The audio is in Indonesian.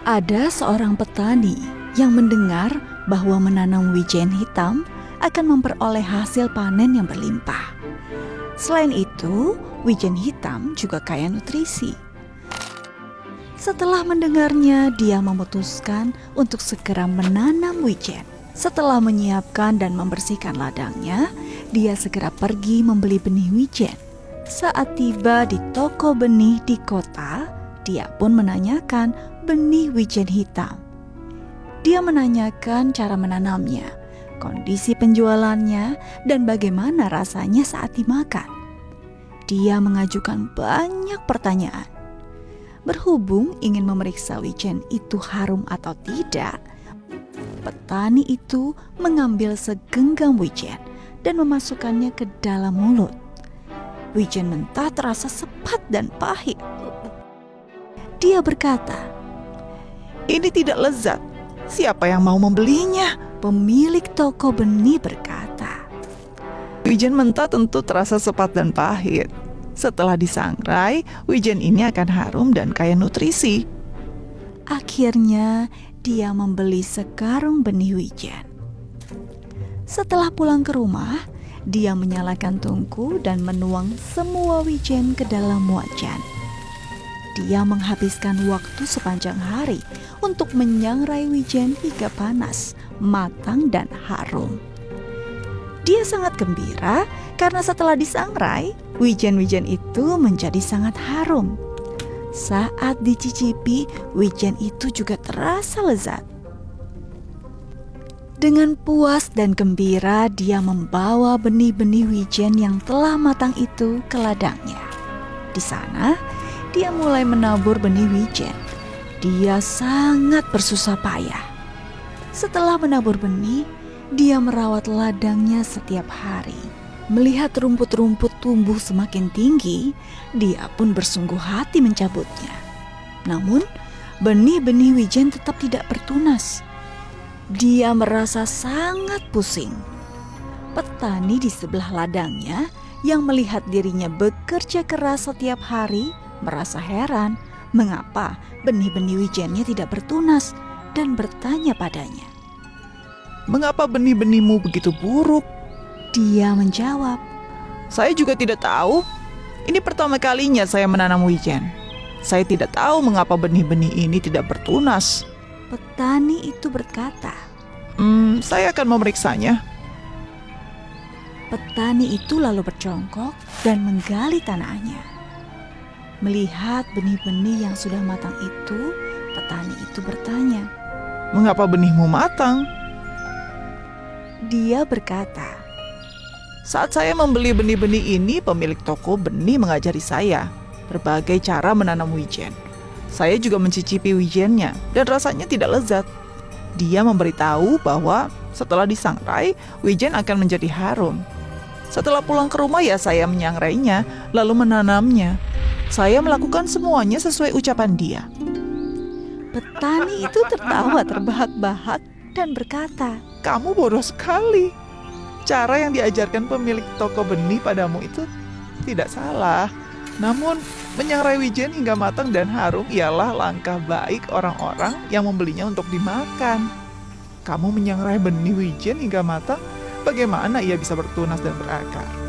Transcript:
Ada seorang petani yang mendengar bahwa menanam wijen hitam akan memperoleh hasil panen yang berlimpah. Selain itu, wijen hitam juga kaya nutrisi. Setelah mendengarnya, dia memutuskan untuk segera menanam wijen. Setelah menyiapkan dan membersihkan ladangnya, dia segera pergi membeli benih wijen. Saat tiba di toko benih di kota, dia pun menanyakan benih wijen hitam. Dia menanyakan cara menanamnya, kondisi penjualannya, dan bagaimana rasanya saat dimakan. Dia mengajukan banyak pertanyaan. Berhubung ingin memeriksa wijen itu harum atau tidak, petani itu mengambil segenggam wijen dan memasukkannya ke dalam mulut. Wijen mentah terasa sepat dan pahit. Dia berkata, "Ini tidak lezat. Siapa yang mau membelinya?" Pemilik toko benih berkata, "Wijen mentah tentu terasa sepat dan pahit. Setelah disangrai, wijen ini akan harum dan kaya nutrisi." Akhirnya, dia membeli sekarung benih wijen. Setelah pulang ke rumah, dia menyalakan tungku dan menuang semua wijen ke dalam wajan. Dia menghabiskan waktu sepanjang hari untuk menyangrai wijen hingga panas, matang, dan harum. Dia sangat gembira karena setelah disangrai, wijen-wijen itu menjadi sangat harum. Saat dicicipi, wijen itu juga terasa lezat. Dengan puas dan gembira, dia membawa benih-benih wijen yang telah matang itu ke ladangnya. Di sana, dia mulai menabur benih wijen. Dia sangat bersusah payah. Setelah menabur benih, dia merawat ladangnya setiap hari. Melihat rumput-rumput tumbuh semakin tinggi, dia pun bersungguh hati mencabutnya. Namun, benih-benih wijen tetap tidak bertunas. Dia merasa sangat pusing. Petani di sebelah ladangnya yang melihat dirinya bekerja keras setiap hari merasa heran mengapa benih-benih wijennya tidak bertunas dan bertanya padanya, "Mengapa benih-benihmu begitu buruk?" Dia menjawab, "Saya juga tidak tahu. Ini pertama kalinya saya menanam wijen. Saya tidak tahu mengapa benih-benih ini tidak bertunas." Petani itu berkata, "Saya akan memeriksanya." Petani itu lalu berjongkok dan menggali tanahnya. Melihat benih-benih yang sudah matang itu, petani itu bertanya, "Mengapa benihmu matang?" Dia berkata, "Saat saya membeli benih-benih ini, pemilik toko benih mengajari saya berbagai cara menanam wijen. Saya juga mencicipi wijennya dan rasanya tidak lezat. Dia memberitahu bahwa setelah disangrai, wijen akan menjadi harum. Setelah pulang ke rumah ya saya menyangrainya, lalu menanamnya. Saya melakukan semuanya sesuai ucapan dia." Petani itu tertawa terbahak-bahak dan berkata, "Kamu bodoh sekali. Cara yang diajarkan pemilik toko benih padamu itu tidak salah. Namun, menyangrai wijen hingga matang dan harum ialah langkah baik orang-orang yang membelinya untuk dimakan. Kamu menyangrai benih wijen hingga matang, bagaimana ia bisa bertunas dan berakar?"